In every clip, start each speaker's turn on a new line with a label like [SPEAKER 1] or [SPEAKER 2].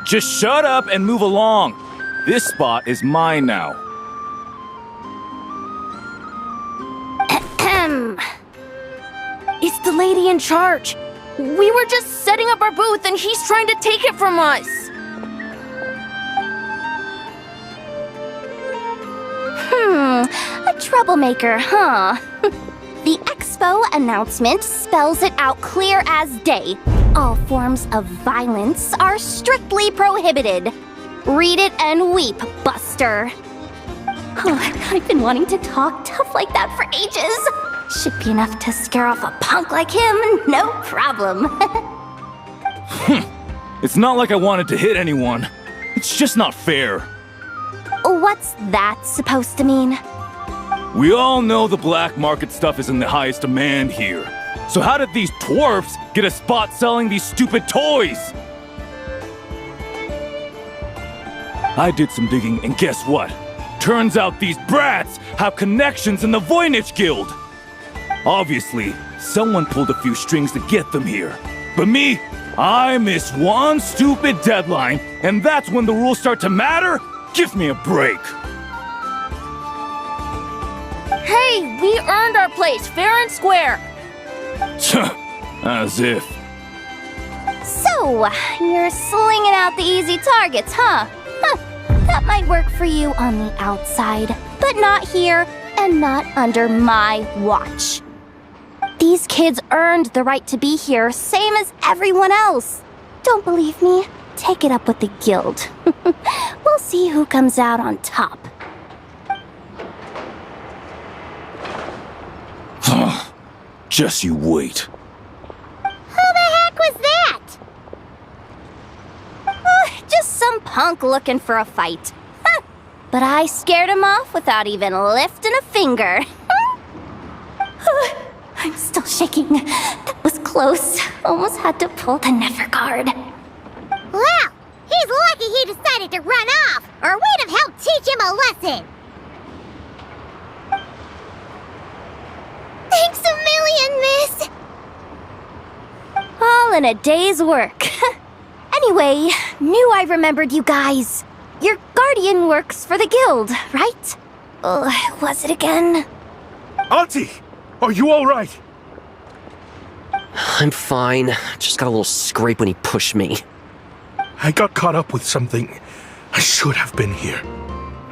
[SPEAKER 1] Just shut up and move along. This spot is mine now.
[SPEAKER 2] It's the lady in charge. We were just setting up our booth and he's trying to take it from us. A troublemaker, huh? The expo announcement spells it out clear as day. All forms of violence are strictly prohibited. Read it and weep, Buster. I've been wanting to talk tough like that for ages. Should be enough to scare off a punk like him, no problem.
[SPEAKER 1] It's not like I wanted to hit anyone. It's just not fair.
[SPEAKER 2] What's that supposed to mean?
[SPEAKER 1] We all know the black market stuff is in the highest demand here. So how did these dwarfs get a spot selling these stupid toys? I did some digging, and guess what? Turns out these brats have connections in the Voynich Guild. Obviously, someone pulled a few strings to get them here. But me, I missed one stupid deadline, and that's when the rules start to matter? Give me a break.
[SPEAKER 2] Hey, we earned our place, fair and square.
[SPEAKER 1] As if.
[SPEAKER 2] So, you're slinging out the easy targets, huh? That might work for you on the outside, but not here and not under my watch. These kids earned the right to be here, same as everyone else. Don't believe me? Take it up with the guild. We'll see who comes out on top.
[SPEAKER 1] Just you wait.
[SPEAKER 2] Who the heck was that? Just some punk looking for a fight. But I scared him off without even lifting a finger. I'm still shaking. That was close. Almost had to pull the never guard.
[SPEAKER 3] Well, he's lucky he decided to run off, or we'd have helped teach him a lesson. Thanks a million, miss.
[SPEAKER 2] All in a day's work. Anyway, knew I remembered you guys. Your guardian works for the guild, right? Was it again?
[SPEAKER 4] Auntie, are you all right?
[SPEAKER 5] I'm fine. Just got a little scrape when he pushed me.
[SPEAKER 4] I got caught up with something. I should have been here.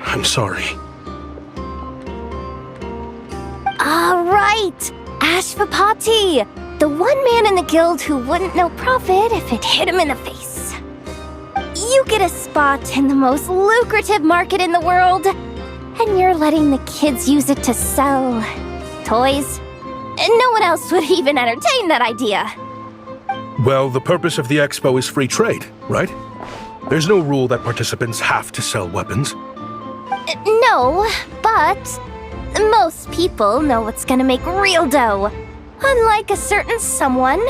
[SPEAKER 4] I'm sorry.
[SPEAKER 2] All right, Ashvapati, the one man in the guild who wouldn't know profit if it hit him in the face. You get a spot in the most lucrative market in the world, and you're letting the kids use it to sell toys. And no one else would even entertain that idea.
[SPEAKER 4] Well, the purpose of the expo is free trade, right? There's no rule that participants have to sell weapons.
[SPEAKER 2] No, but most people know what's gonna make real dough. Unlike a certain someone.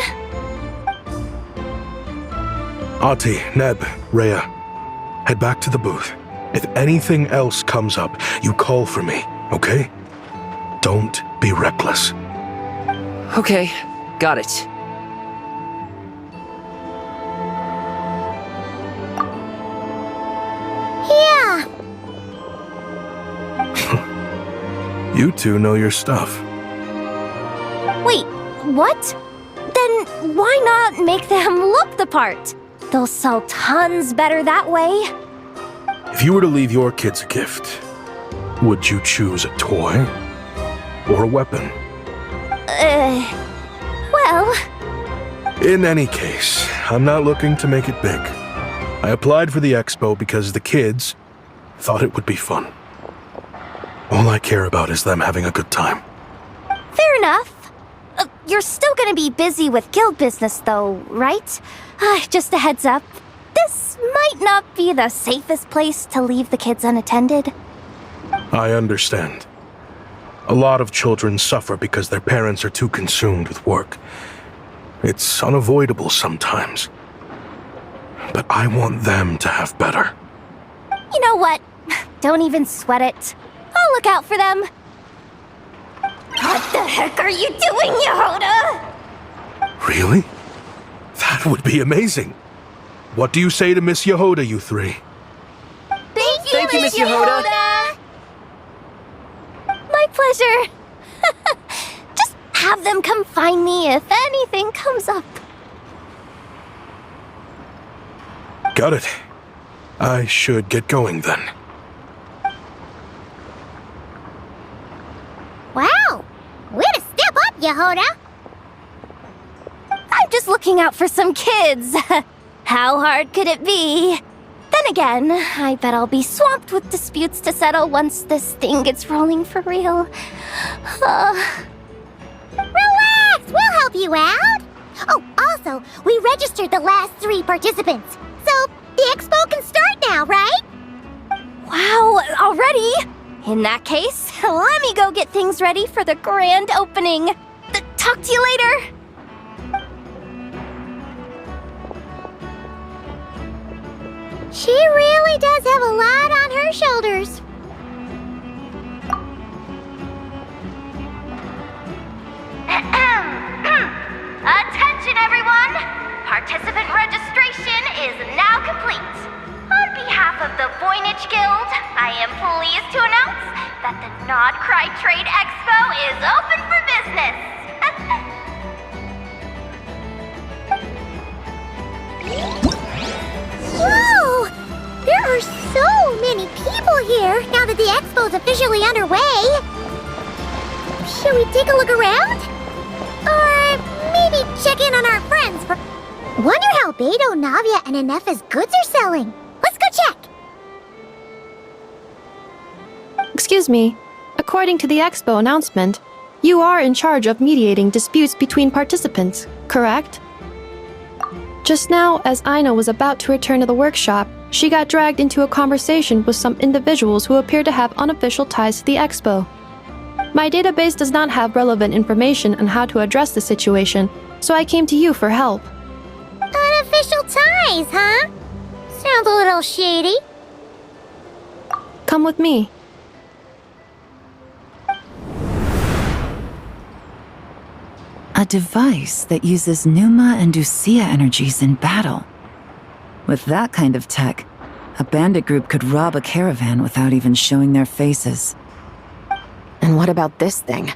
[SPEAKER 4] Ati, Neb, Rhea, head back to the booth. If anything else comes up, you call for me, okay? Don't be reckless.
[SPEAKER 5] Okay, got it.
[SPEAKER 3] Yeah.
[SPEAKER 4] You two know your stuff.
[SPEAKER 2] Wait, what? Then why not make them look the part? They'll sell tons better that way.
[SPEAKER 4] If you were to leave your kids a gift, would you choose a toy or a weapon?
[SPEAKER 2] Well...
[SPEAKER 4] In any case, I'm not looking to make it big. I applied for the expo because the kids thought it would be fun. All I care about is them having a good time.
[SPEAKER 2] Fair enough. You're still gonna be busy with guild business though, right? Just a heads up. This might not be the safest place to leave the kids unattended.
[SPEAKER 4] I understand. A lot of children suffer because their parents are too consumed with work. It's unavoidable sometimes. But I want them to have better.
[SPEAKER 2] You know what? Don't even sweat it. I'll look out for them. What the heck are you doing, Yehoda?
[SPEAKER 4] Really? That would be amazing. What do you say to Miss Yehoda, you three?
[SPEAKER 5] Thank you, Miss Yehoda.
[SPEAKER 2] My pleasure. Just have them come find me if anything comes up.
[SPEAKER 4] Got it. I should get going then.
[SPEAKER 3] Wow! Way to step up, Yehoda!
[SPEAKER 2] I'm just looking out for some kids. How hard could it be? Then again, I bet I'll be swamped with disputes to settle once this thing gets rolling for real.
[SPEAKER 3] Relax! We'll help you out! Oh, also, we registered the last 3 participants. So, the expo can start now, right?
[SPEAKER 2] Wow, already? In that case, let me go get things ready for the grand opening. Talk to you later.
[SPEAKER 3] She really does have a lot on her shoulders.
[SPEAKER 2] Attention, everyone! Participant registration is now complete. On behalf of the Voynich Guild, I am pleased to announce that the Nod Cry Trade Expo is open for business.
[SPEAKER 3] Whoa! There are so many people here now that the expo's officially underway. Should we take a look around? Or maybe check in on our friends for... Wonder how Beidou, Navia, and Inef's goods are selling. Let's go check!
[SPEAKER 6] Excuse me. According to the expo announcement, you are in charge of mediating disputes between participants, correct? Just now, as Aino was about to return to the workshop, she got dragged into a conversation with some individuals who appear to have unofficial ties to the expo. My database does not have relevant information on how to address the situation, so I came to you for help.
[SPEAKER 3] Unofficial ties, huh? Sounds a little shady.
[SPEAKER 6] Come with me.
[SPEAKER 7] A device that uses Pneuma and Ducia energies in battle. With that kind of tech, a bandit group could rob a caravan without even showing their faces.
[SPEAKER 8] And what about this thing?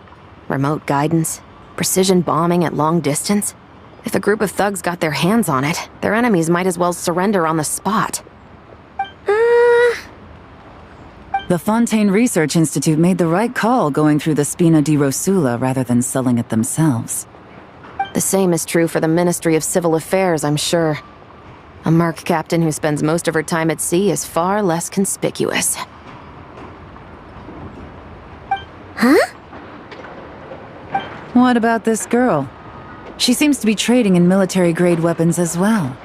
[SPEAKER 8] Remote guidance? Precision bombing at long distance? If a group of thugs got their hands on it, their enemies might as well surrender on the spot.
[SPEAKER 7] The Fontaine Research Institute made the right call going through the Spina di Rosula rather than selling it themselves.
[SPEAKER 8] The same is true for the Ministry of Civil Affairs, I'm sure. A merc captain who spends most of her time at sea is far less conspicuous.
[SPEAKER 3] Huh?
[SPEAKER 7] What about this girl? She seems to be trading in military-grade weapons as well.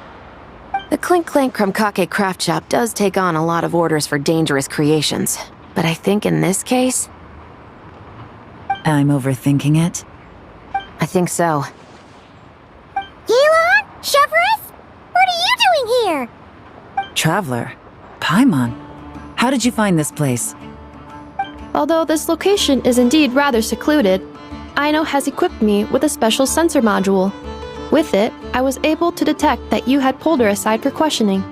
[SPEAKER 8] The Clink Clank Krumkake craft shop does take on a lot of orders for dangerous creations, but I think in this case...
[SPEAKER 7] I'm overthinking it.
[SPEAKER 8] I think so.
[SPEAKER 3] Yelan? Chevrolet? What are you doing here?
[SPEAKER 7] Traveler? Paimon? How did you find this place?
[SPEAKER 6] Although this location is indeed rather secluded, Aino has equipped me with a special sensor module. With it, I was able to detect that you had pulled her aside for questioning.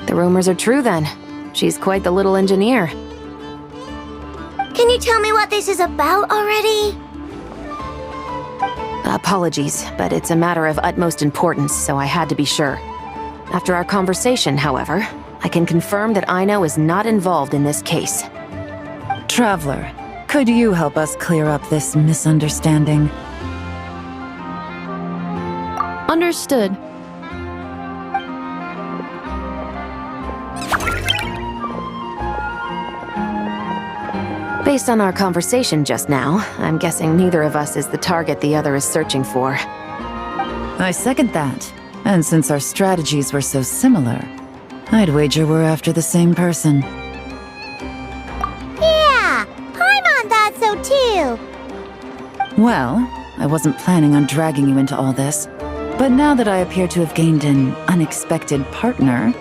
[SPEAKER 8] The rumors are true then. She's quite the little engineer.
[SPEAKER 2] Can you tell me what this is about already?
[SPEAKER 8] Apologies, but it's a matter of utmost importance, so I had to be sure. After our conversation, however, I can confirm that Aino is not involved in this case.
[SPEAKER 7] Traveler, could you help us clear up this misunderstanding?
[SPEAKER 6] Understood.
[SPEAKER 8] Based on our conversation just now, I'm guessing neither of us is the target the other is searching for.
[SPEAKER 7] I second that. And since our strategies were so similar, I'd wager we're after the same person.
[SPEAKER 3] Yeah, Paimon thought so too.
[SPEAKER 7] Well, I wasn't planning on dragging you into all this, but now that I appear to have gained an unexpected partner,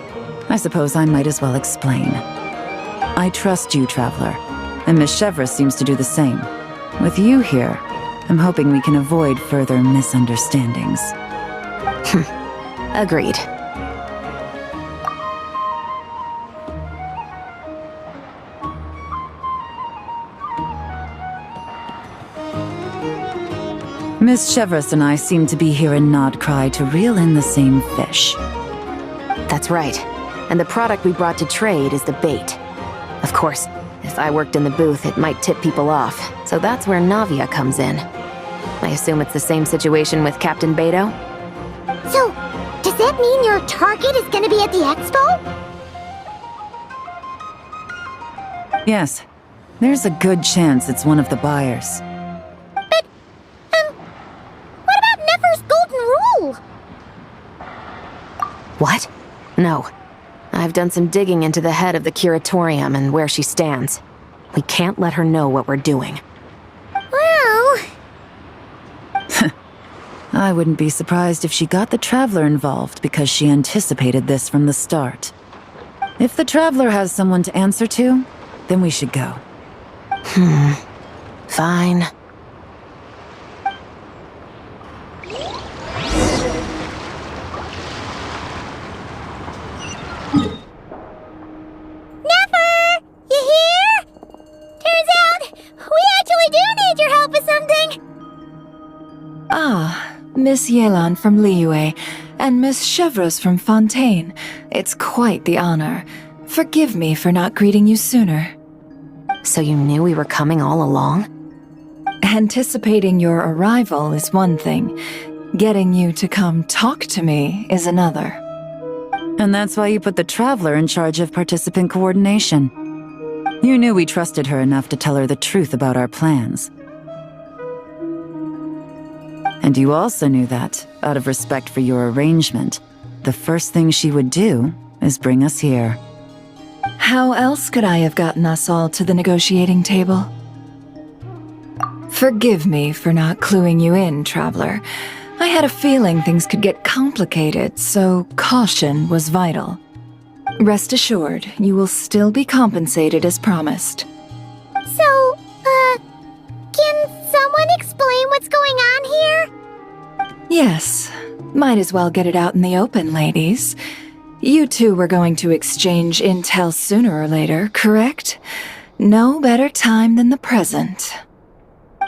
[SPEAKER 7] I suppose I might as well explain. I trust you, Traveler, and Miss Chevrolet seems to do the same. With you here, I'm hoping we can avoid further misunderstandings.
[SPEAKER 8] Agreed.
[SPEAKER 7] Miss Chevros and I seem to be here in Nodcry to reel in the same fish.
[SPEAKER 8] That's right. And the product we brought to trade is the bait. Of course, if I worked in the booth, it might tip people off, so that's where Navia comes in. I assume it's the same situation with Captain Beto?
[SPEAKER 3] So, does that mean your target is gonna be at the expo?
[SPEAKER 7] Yes, there's a good chance it's one of the buyers.
[SPEAKER 3] But, what about Nefer's golden rule?
[SPEAKER 8] What? No. I've done some digging into the head of the curatorium and where she stands. We can't let her know what we're doing.
[SPEAKER 3] Well...
[SPEAKER 7] I wouldn't be surprised if she got the Traveler involved because she anticipated this from the start. If the Traveler has someone to answer to, then we should go.
[SPEAKER 8] Fine.
[SPEAKER 3] Nefer! You here? Turns out, we actually do need your help with something!
[SPEAKER 9] Ah, Miss Yelan from Liyue and Miss Chevros from Fontaine. It's quite the honor. Forgive me for not greeting you sooner.
[SPEAKER 8] So you knew we were coming all along?
[SPEAKER 9] Anticipating your arrival is one thing. Getting you to come talk to me is another.
[SPEAKER 7] And that's why you put the Traveler in charge of participant coordination. You knew we trusted her enough to tell her the truth about our plans. And you also knew that, out of respect for your arrangement, the first thing she would do is bring us here.
[SPEAKER 9] How else could I have gotten us all to the negotiating table? Forgive me for not cluing you in, Traveler. I had a feeling things could get complicated, so caution was vital. Rest assured, you will still be compensated as promised.
[SPEAKER 3] So, can someone explain what's going on here?
[SPEAKER 9] Yes, might as well get it out in the open, ladies. You two were going to exchange intel sooner or later, correct? No better time than the present.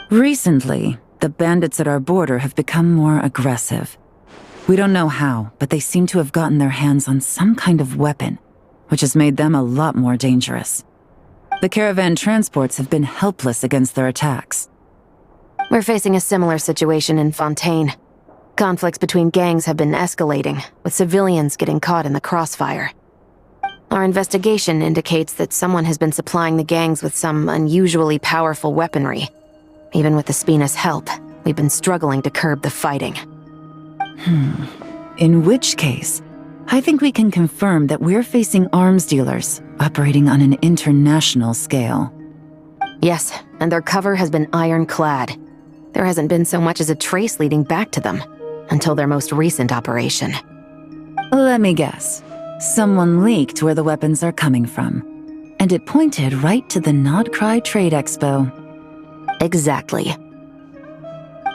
[SPEAKER 7] Recently, the bandits at our border have become more aggressive. We don't know how, but they seem to have gotten their hands on some kind of weapon, which has made them a lot more dangerous. The caravan transports have been helpless against their attacks.
[SPEAKER 8] We're facing a similar situation in Fontaine. Conflicts between gangs have been escalating, with civilians getting caught in the crossfire. Our investigation indicates that someone has been supplying the gangs with some unusually powerful weaponry. Even with the Spina's help, we've been struggling to curb the fighting.
[SPEAKER 7] In which case, I think we can confirm that we're facing arms dealers operating on an international scale.
[SPEAKER 8] Yes, and their cover has been ironclad. There hasn't been so much as a trace leading back to them, until their most recent operation.
[SPEAKER 7] Let me guess. Someone leaked where the weapons are coming from. And it pointed right to the Nodcry Trade Expo.
[SPEAKER 8] Exactly.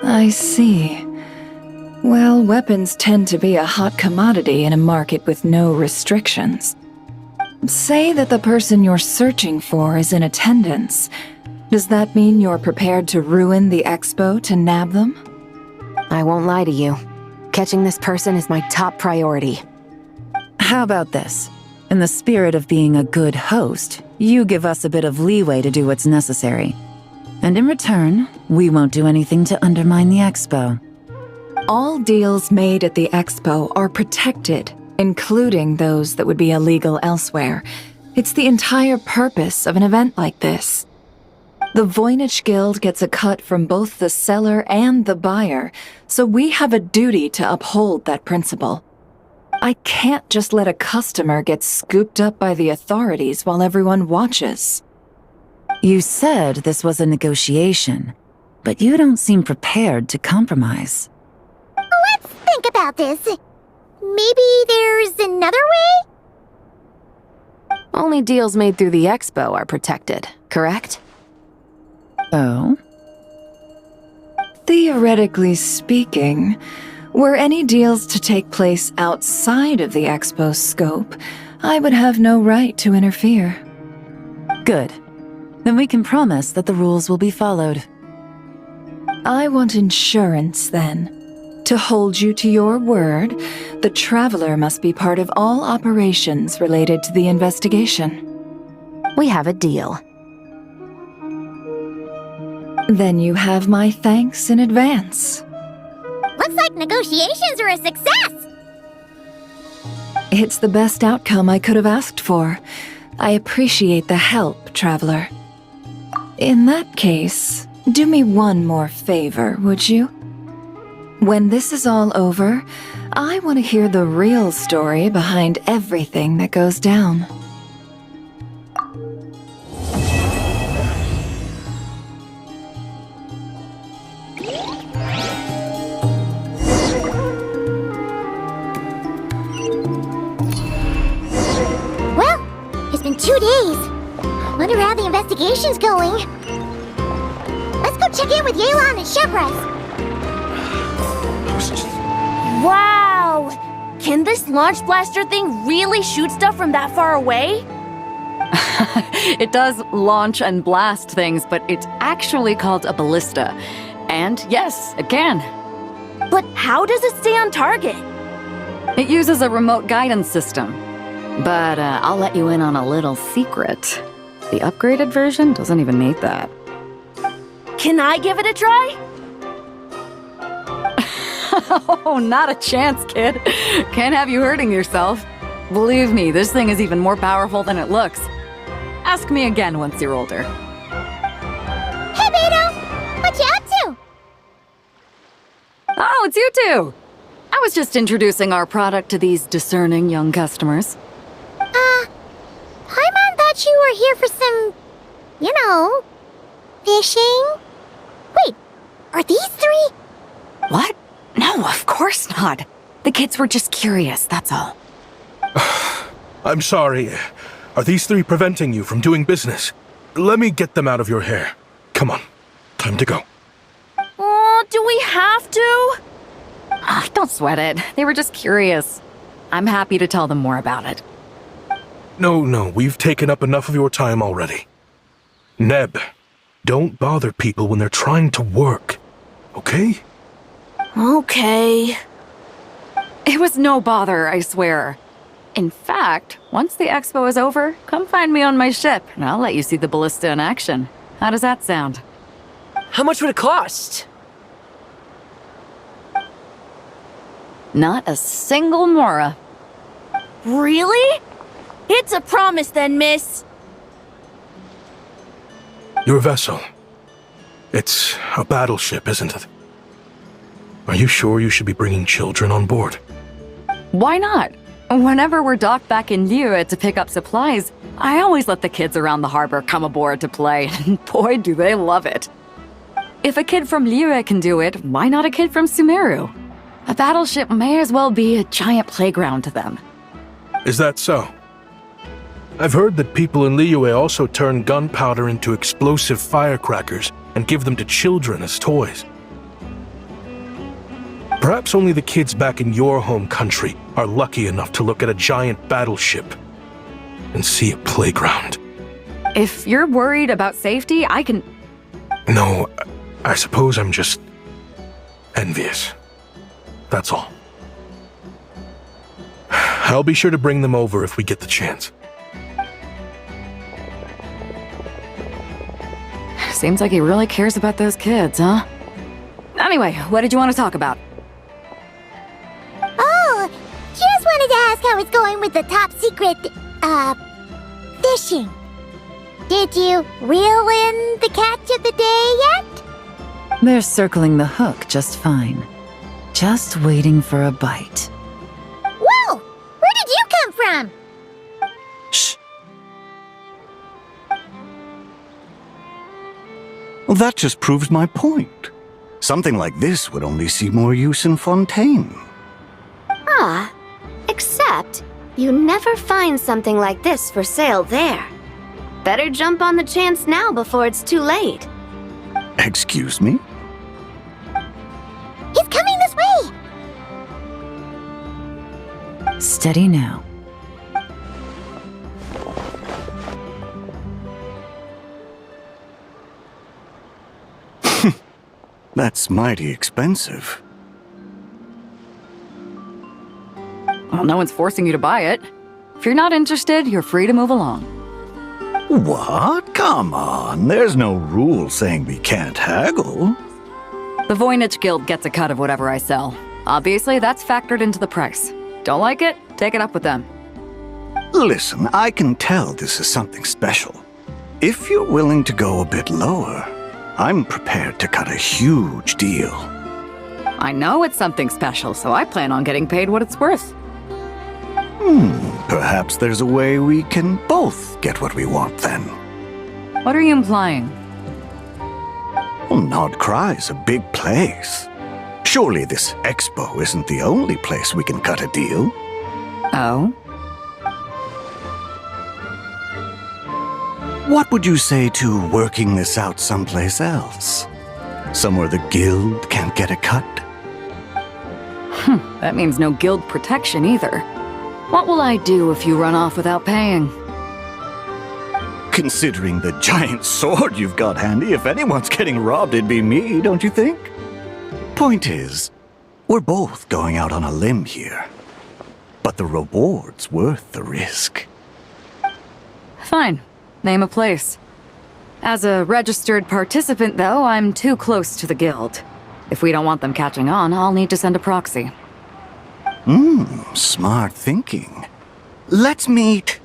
[SPEAKER 9] I see. Well, weapons tend to be a hot commodity in a market with no restrictions. Say that the person you're searching for is in attendance. Does that mean you're prepared to ruin the expo to nab them?
[SPEAKER 8] I won't lie to you. Catching this person is my top priority.
[SPEAKER 7] How about this? In the spirit of being a good host, you give us a bit of leeway to do what's necessary. And in return, we won't do anything to undermine the expo.
[SPEAKER 9] All deals made at the expo are protected, including those that would be illegal elsewhere. It's the entire purpose of an event like this. The Voynich Guild gets a cut from both the seller and the buyer, so we have a duty to uphold that principle. I can't just let a customer get scooped up by the authorities while everyone watches.
[SPEAKER 7] You said this was a negotiation, but you don't seem prepared to compromise.
[SPEAKER 3] Let's think about this. Maybe there's another way?
[SPEAKER 8] Only deals made through the expo are protected, correct?
[SPEAKER 7] Oh?
[SPEAKER 9] Theoretically speaking, were any deals to take place outside of the expo's scope, I would have no right to interfere.
[SPEAKER 7] Good. Then we can promise that the rules will be followed.
[SPEAKER 9] I want insurance then. To hold you to your word, the Traveler must be part of all operations related to the investigation.
[SPEAKER 8] We have a deal.
[SPEAKER 9] Then you have my thanks in advance.
[SPEAKER 3] Looks like negotiations are a success!
[SPEAKER 9] It's the best outcome I could have asked for. I appreciate the help, Traveler. In that case, do me one more favor, would you? When this is all over, I want to hear the real story behind everything that goes down.
[SPEAKER 3] Well, it's been 2 days. Wonder how the investigation's going. Let's go check in with Yelan and Shepras.
[SPEAKER 2] Wow! Can this launch blaster thing really shoot stuff from that far away?
[SPEAKER 10] It does launch and blast things, but it's actually called a ballista. And yes, it can.
[SPEAKER 2] But how does it stay on target?
[SPEAKER 10] It uses a remote guidance system. But I'll let you in on a little secret. The upgraded version doesn't even need that.
[SPEAKER 2] Can I give it a try?
[SPEAKER 10] Oh, not a chance, kid. Can't have you hurting yourself. Believe me, this thing is even more powerful than it looks. Ask me again once you're older.
[SPEAKER 3] Hey, Beto! What you up to?
[SPEAKER 10] Oh, it's you two! I was just introducing our product to these discerning young customers.
[SPEAKER 3] Paimon thought you were here for some, fishing? Wait, are these three?
[SPEAKER 10] What? No, of course not. The kids were just curious, that's all.
[SPEAKER 4] I'm sorry. Are these three preventing you from doing business? Let me get them out of your hair. Come on. Time to go.
[SPEAKER 2] Oh, do we have to?
[SPEAKER 10] Don't sweat it. They were just curious. I'm happy to tell them more about it.
[SPEAKER 4] No, we've taken up enough of your time already. Neb, don't bother people when they're trying to work, okay?
[SPEAKER 2] Okay.
[SPEAKER 10] It was no bother, I swear. In fact, once the expo is over, come find me on my ship, and I'll let you see the ballista in action. How does that sound?
[SPEAKER 5] How much would it cost?
[SPEAKER 10] Not a single mora.
[SPEAKER 2] Really? It's a promise then, miss.
[SPEAKER 4] Your vessel. It's a battleship, isn't it? Are you sure you should be bringing children on board?
[SPEAKER 10] Why not? Whenever we're docked back in Liyue to pick up supplies, I always let the kids around the harbor come aboard to play, and boy, do they love it. If a kid from Liyue can do it, why not a kid from Sumeru? A battleship may as well be a giant playground to them.
[SPEAKER 4] Is that so? I've heard that people in Liyue also turn gunpowder into explosive firecrackers and give them to children as toys. Perhaps only the kids back in your home country are lucky enough to look at a giant battleship and see a playground.
[SPEAKER 10] If you're worried about safety, I can...
[SPEAKER 4] No, I suppose I'm just envious. That's all. I'll be sure to bring them over if we get the chance.
[SPEAKER 10] Seems like he really cares about those kids, huh? Anyway, what did you want to talk about?
[SPEAKER 3] Oh, just wanted to ask how it's going with the top secret, fishing. Did you reel in the catch of the day yet?
[SPEAKER 7] They're circling the hook just fine. Just waiting for a bite.
[SPEAKER 3] Whoa! Where did you come from?
[SPEAKER 11] Shh. Well, that just proves my point. Something like this would only see more use in Fontaine.
[SPEAKER 2] Ah, except you never find something like this for sale there. Better jump on the chance now before it's too late.
[SPEAKER 11] Excuse me?
[SPEAKER 3] He's coming this way!
[SPEAKER 7] Steady now.
[SPEAKER 11] That's mighty expensive.
[SPEAKER 10] Well, no one's forcing you to buy it. If you're not interested, you're free to move along.
[SPEAKER 11] What? Come on, there's no rule saying we can't haggle.
[SPEAKER 10] The Voynich Guild gets a cut of whatever I sell. Obviously, that's factored into the price. Don't like it? Take it up with them.
[SPEAKER 11] Listen, I can tell this is something special. If you're willing to go a bit lower, I'm prepared to cut a huge deal.
[SPEAKER 10] I know it's something special, so I plan on getting paid what it's worth.
[SPEAKER 11] Perhaps there's a way we can both get what we want then.
[SPEAKER 10] What are you implying?
[SPEAKER 11] Well, Nod Cry's a big place. Surely this expo isn't the only place we can cut a deal.
[SPEAKER 10] Oh?
[SPEAKER 11] What would you say to working this out someplace else? Somewhere the guild can't get a cut?
[SPEAKER 10] That means no guild protection either. What will I do if you run off without paying?
[SPEAKER 11] Considering the giant sword you've got handy, if anyone's getting robbed, it'd be me, don't you think? Point is, we're both going out on a limb here. But the reward's worth the risk.
[SPEAKER 10] Fine. Name a place. As a registered participant, though, I'm too close to the guild. If we don't want them catching on, I'll need to send a proxy.
[SPEAKER 11] Smart thinking. Let's meet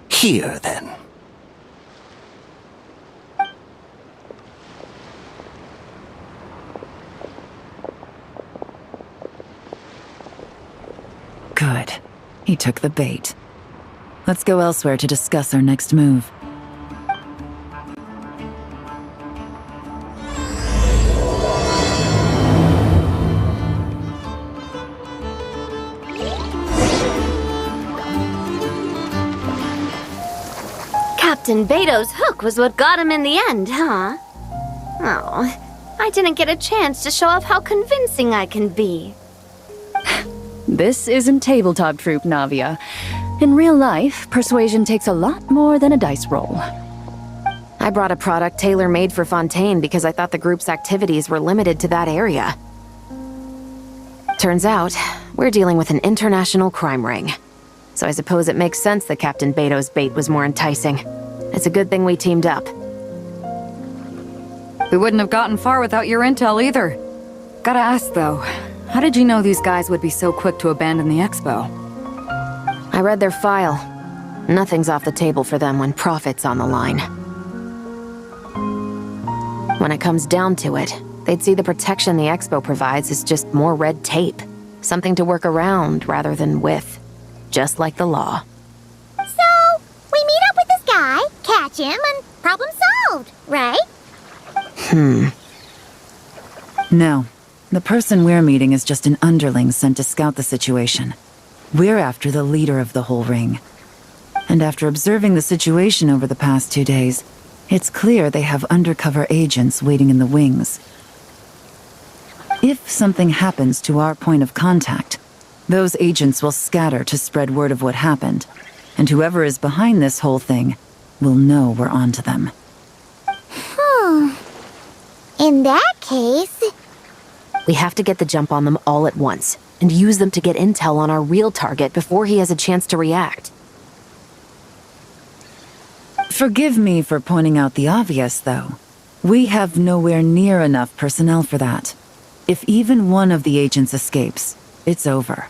[SPEAKER 11] here, then.
[SPEAKER 7] Good. He took the bait. Let's go elsewhere to discuss our next move.
[SPEAKER 2] Captain Beto's hook was what got him in the end, huh? Oh, I didn't get a chance to show off how convincing I can be.
[SPEAKER 10] This isn't tabletop troop, Navia. In real life, persuasion takes a lot more than a dice roll.
[SPEAKER 8] I brought a product tailor-made for Fontaine because I thought the group's activities were limited to that area. Turns out, we're dealing with an international crime ring. So I suppose it makes sense that Captain Beto's bait was more enticing. It's a good thing we teamed up.
[SPEAKER 10] We wouldn't have gotten far without your intel either. Gotta ask though, how did you know these guys would be so quick to abandon the expo?
[SPEAKER 8] I read their file. Nothing's off the table for them when profit's on the line. When it comes down to it, they'd see the protection the expo provides as just more red tape. Something to work around rather than with. Just like the law.
[SPEAKER 3] So, we meet up with this guy, catch him, and problem solved, right?
[SPEAKER 7] No. The person we're meeting is just an underling sent to scout the situation. We're after the leader of the whole ring. And after observing the situation over the past 2 days, it's clear they have undercover agents waiting in the wings. If something happens to our point of contact, those agents will scatter to spread word of what happened, and whoever is behind this whole thing will know we're onto them.
[SPEAKER 3] In that case...
[SPEAKER 8] We have to get the jump on them all at once, and use them to get intel on our real target before he has a chance to react.
[SPEAKER 7] Forgive me for pointing out the obvious, though. We have nowhere near enough personnel for that. If even one of the agents escapes, it's over.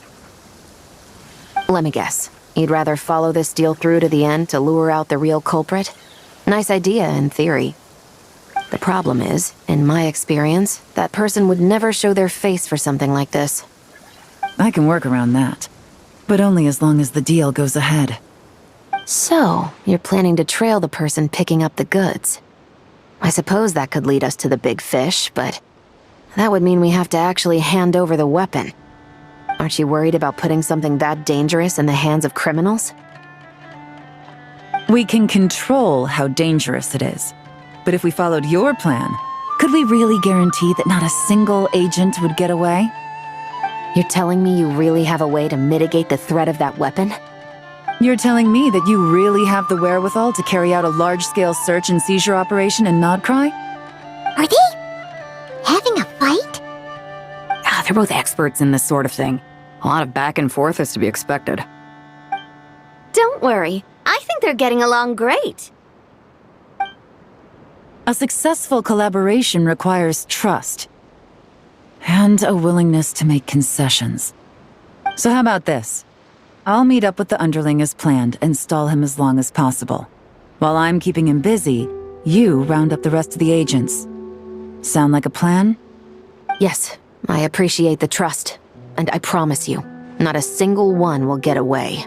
[SPEAKER 8] Let me guess. You'd rather follow this deal through to the end to lure out the real culprit? Nice idea, in theory. The problem is, in my experience, that person would never show their face for something like this.
[SPEAKER 7] I can work around that. But only as long as the deal goes ahead.
[SPEAKER 8] So, you're planning to trail the person picking up the goods. I suppose that could lead us to the big fish, but that would mean we have to actually hand over the weapon. Aren't you worried about putting something that dangerous in the hands of criminals?
[SPEAKER 7] We can control how dangerous it is. But if we followed your plan, could we really guarantee that not a single agent would get away?
[SPEAKER 8] You're telling me you really have a way to mitigate the threat of that weapon?
[SPEAKER 7] You're telling me that you really have the wherewithal to carry out a large-scale search and seizure operation in Nodcry?
[SPEAKER 3] Are they having a fight?
[SPEAKER 10] They're both experts in this sort of thing. A lot of back and forth is to be expected.
[SPEAKER 2] Don't worry. I think they're getting along great.
[SPEAKER 7] A successful collaboration requires trust and a willingness to make concessions. So how about this? I'll meet up with the underling as planned and stall him as long as possible. While I'm keeping him busy, you round up the rest of the agents. Sound like a plan?
[SPEAKER 8] Yes, I appreciate the trust. And I promise you, not a single one will get away.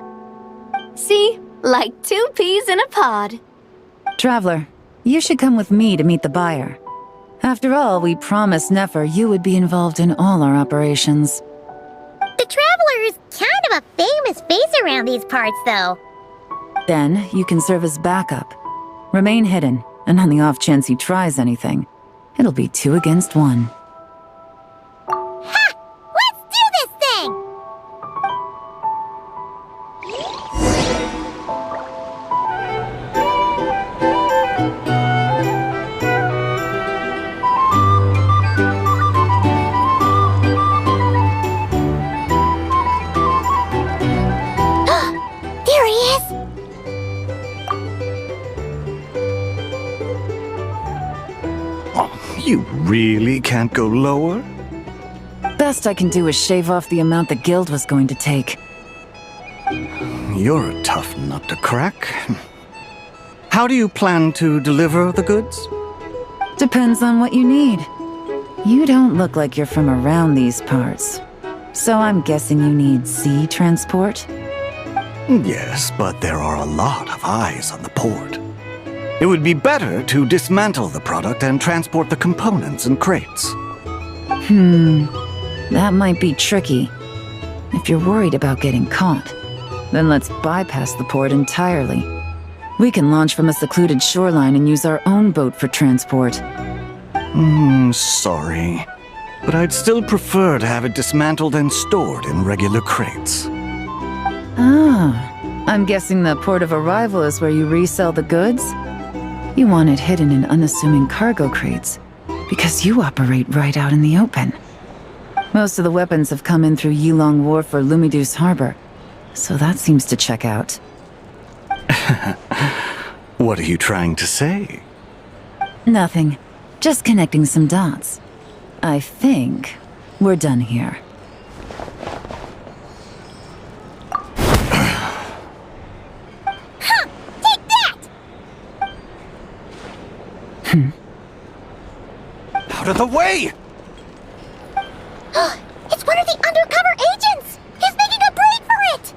[SPEAKER 2] See? Like 2 peas in a pod.
[SPEAKER 7] Traveler, you should come with me to meet the buyer. After all, we promised Nefer you would be involved in all our operations.
[SPEAKER 3] The Traveler is kind of a famous face around these parts, though.
[SPEAKER 7] Then, you can serve as backup. Remain hidden, and on the off chance he tries anything, it'll be 2 against 1.
[SPEAKER 3] Ha! Let's do this thing! There he is!
[SPEAKER 11] You really can't go lower?
[SPEAKER 7] Best I can do is shave off the amount the guild was going to take.
[SPEAKER 11] You're a tough nut to crack. How do you plan to deliver the goods?
[SPEAKER 7] Depends on what you need. You don't look like you're from around these parts. So I'm guessing you need sea transport?
[SPEAKER 11] Yes, but there are a lot of eyes on the port. It would be better to dismantle the product and transport the components in crates.
[SPEAKER 7] That might be tricky. If you're worried about getting caught, then let's bypass the port entirely. We can launch from a secluded shoreline and use our own boat for transport.
[SPEAKER 11] Sorry. But I'd still prefer to have it dismantled and stored in regular crates.
[SPEAKER 7] Ah, I'm guessing the port of arrival is where you resell the goods? You want it hidden in unassuming cargo crates, because you operate right out in the open. Most of the weapons have come in through Yilong Wharf or Lumidus Harbor, so that seems to check out.
[SPEAKER 11] What are you trying to say?
[SPEAKER 7] Nothing. Just connecting some dots. I think we're done here.
[SPEAKER 3] Huh! Take that!
[SPEAKER 11] Out of the way!
[SPEAKER 3] It's one of the undercover agents! He's making a break for it!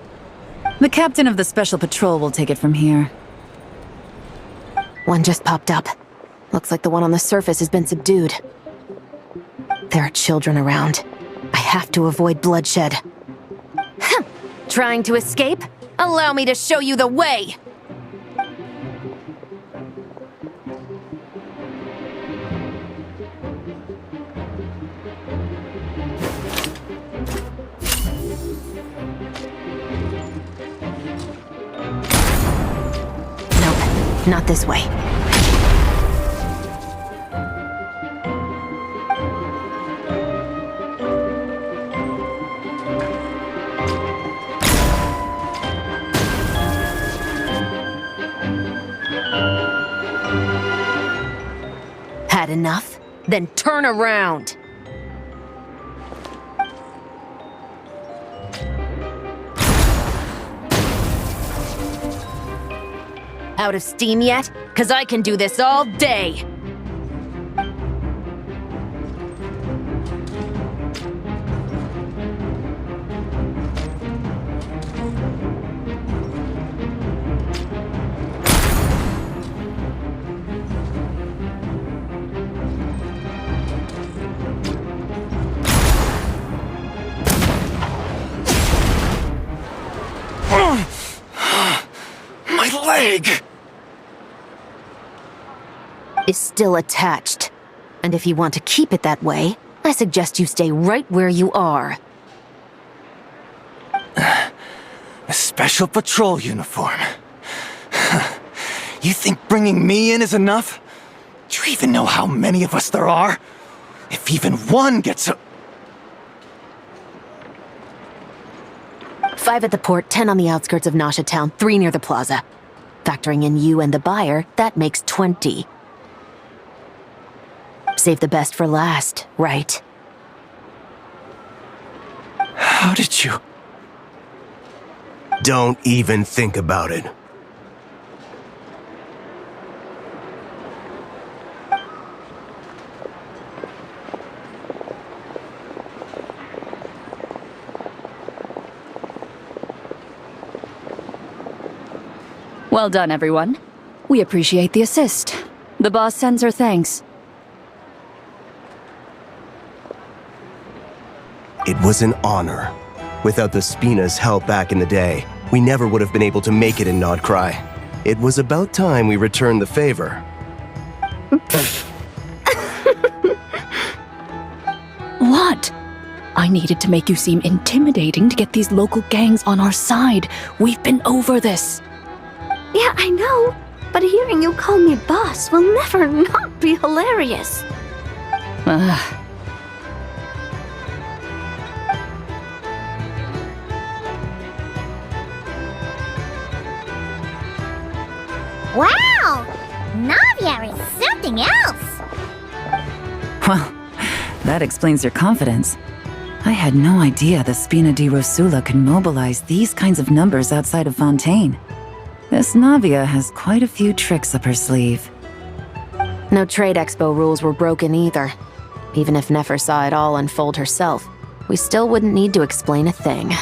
[SPEAKER 7] The captain of the Special Patrol will take it from here.
[SPEAKER 8] One just popped up. Looks like the one on the surface has been subdued. There are children around. I have to avoid bloodshed. Trying to escape? Allow me to show you the way! Nope, not this way. Had enough? Then turn around! Out of steam yet? 'Cause I can do this all day!
[SPEAKER 11] My leg!
[SPEAKER 8] Is still attached. And if you want to keep it that way, I suggest you stay right where you are.
[SPEAKER 11] A special patrol uniform. You think bringing me in is enough? Do you even know how many of us there are? If even one gets a...
[SPEAKER 8] 5 at the port, 10 on the outskirts of Nasha Town, 3 near the plaza. Factoring in you and the buyer, that makes 20. Save the best for last, right?
[SPEAKER 12] How did you?
[SPEAKER 13] Don't even think about it.
[SPEAKER 10] Well done, everyone. We appreciate the assist. The boss sends her thanks.
[SPEAKER 13] It was an honor. Without the Spina's help back in the day, we never would have been able to make it in Nodcry. It was about time we returned the favor.
[SPEAKER 10] What? I needed to make you seem intimidating to get these local gangs on our side. We've been over this.
[SPEAKER 3] Yeah, I know. But hearing you call me boss will never not be hilarious. Wow! Navia is something else!
[SPEAKER 7] Well, that explains your confidence. I had no idea the Spina di Rosula could mobilize these kinds of numbers outside of Fontaine. This Navia has quite a few tricks up her sleeve.
[SPEAKER 8] No trade expo rules were broken either. Even if Nefer saw it all unfold herself, we still wouldn't need to explain a thing.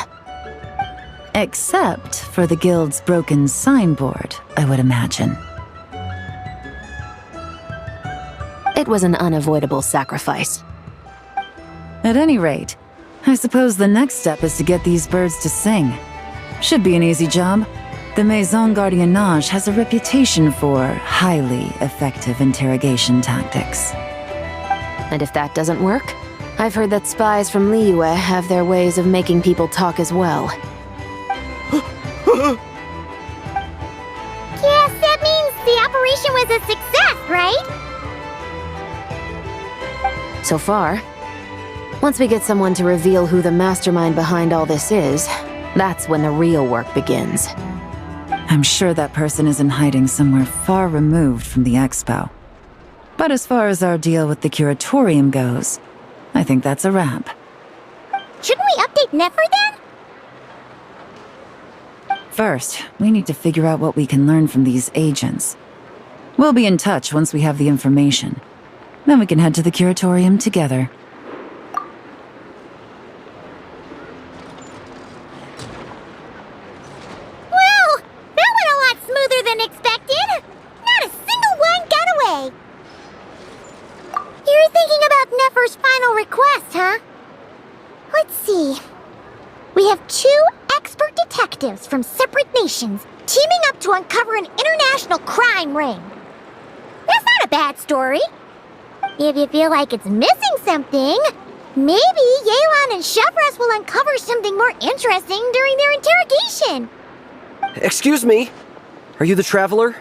[SPEAKER 7] Except for the guild's broken signboard, I would imagine.
[SPEAKER 8] It was an unavoidable sacrifice.
[SPEAKER 7] At any rate, I suppose the next step is to get these birds to sing. Should be an easy job. The Maison Gardiennage has a reputation for highly effective interrogation tactics.
[SPEAKER 8] And if that doesn't work, I've heard that spies from Liyue have their ways of making people talk as well.
[SPEAKER 3] Yes, that means the operation was a success, right?
[SPEAKER 8] So far. Once we get someone to reveal who the mastermind behind all this is, that's when the real work begins.
[SPEAKER 7] I'm sure that person is in hiding somewhere far removed from the expo. But as far as our deal with the curatorium goes, I think that's a wrap.
[SPEAKER 3] Shouldn't we update Nefer then?
[SPEAKER 7] First, we need to figure out what we can learn from these agents. We'll be in touch once we have the information. Then we can head to the curatorium together.
[SPEAKER 3] Well, that went a lot smoother than expected. Not a single one got away. You're thinking about Nefer's final request, huh? Let's see. We have 2 expert detectives from separate nations teaming up to uncover an international crime ring. That's not a bad story. If you feel like it's missing something, maybe Yelan and Chevras will uncover something more interesting during their interrogation.
[SPEAKER 5] Excuse me? Are you the traveler?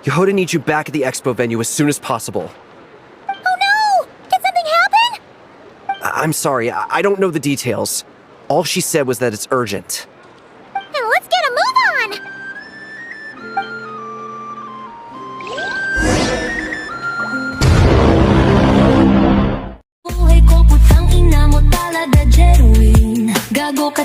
[SPEAKER 5] Yehoda needs you back at the expo venue as soon as possible.
[SPEAKER 3] Oh no! Did something happen?
[SPEAKER 5] I'm sorry, I don't know the details. All she said was that it's urgent.
[SPEAKER 3] Then let's get a move on!
[SPEAKER 14] Buhay ko putang ina mo talaga genuine. Gago ka